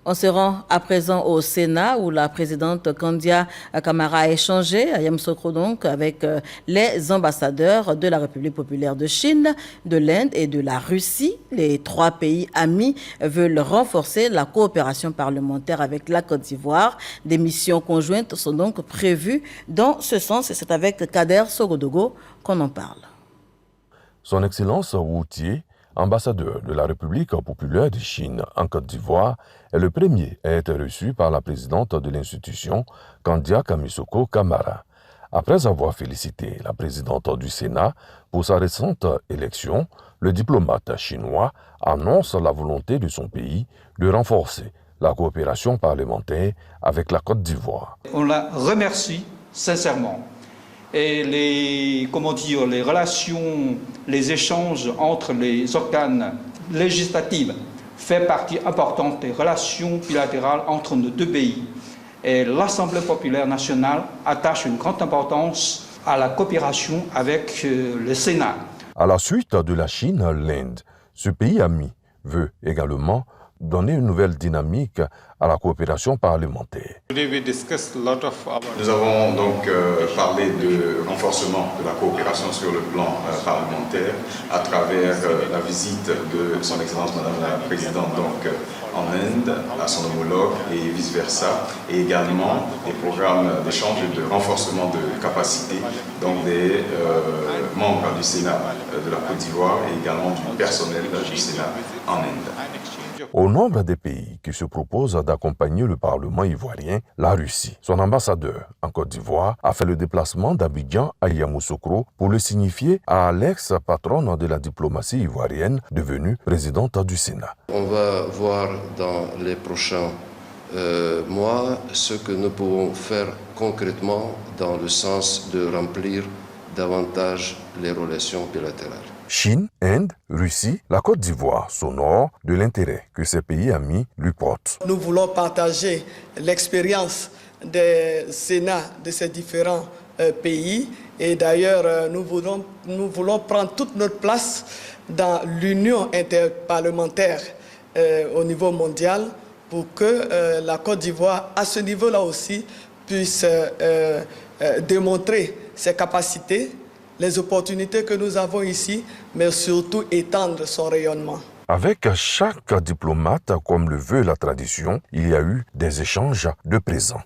On se rend à présent au Sénat où la présidente Kandia Camara a échangé à Yamoussoukro donc avec les ambassadeurs de la République populaire de Chine, de l'Inde et de la Russie. Les trois pays amis veulent renforcer la coopération parlementaire avec la Côte d'Ivoire. Des missions conjointes sont donc prévues dans ce sens et c'est avec Kader Sogodogo qu'on en parle. Son Excellence Wu Tie, ambassadeur de la République populaire de Chine en Côte d'Ivoire, est le premier à être reçu par la présidente de l'institution, Kandia Kamisuko Camara. Après avoir félicité la présidente du Sénat pour sa récente élection, le diplomate chinois annonce la volonté de son pays de renforcer la coopération parlementaire avec la Côte d'Ivoire. On la remercie sincèrement. Et les relations, les échanges entre les organes législatifs fait partie importante des relations bilatérales entre nos deux pays. Et l'Assemblée populaire nationale attache une grande importance à la coopération avec le Sénat. À la suite de la Chine, l'Inde, ce pays ami veut également donner une nouvelle dynamique à la coopération parlementaire. Nous avons donc parlé de renforcement de la coopération sur le plan parlementaire à travers la visite de son Excellence Madame la Présidente donc, en Inde, à son homologue et vice-versa, et également des programmes d'échange et de renforcement de capacité donc des membres du Sénat de la Côte d'Ivoire et également du personnel du Sénat en Inde. Au nombre des pays qui se proposent d'accompagner le Parlement ivoirien, la Russie, son ambassadeur en Côte d'Ivoire, a fait le déplacement d'Abidjan à Yamoussoukro pour le signifier à l'ex-patronne de la diplomatie ivoirienne, devenue présidente du Sénat. On va voir dans les prochains mois ce que nous pouvons faire concrètement dans le sens de remplir davantage les relations bilatérales. Chine, Inde, Russie, la Côte d'Ivoire s'honore de l'intérêt que ces pays amis lui portent. Nous voulons partager l'expérience des Sénats de ces différents pays et d'ailleurs nous voulons prendre toute notre place dans l'union interparlementaire au niveau mondial pour que la Côte d'Ivoire, à ce niveau-là aussi, puisse démontrer ses capacités, les opportunités que nous avons ici, mais surtout étendre son rayonnement. Avec chaque diplomate, comme le veut la tradition, il y a eu des échanges de présents.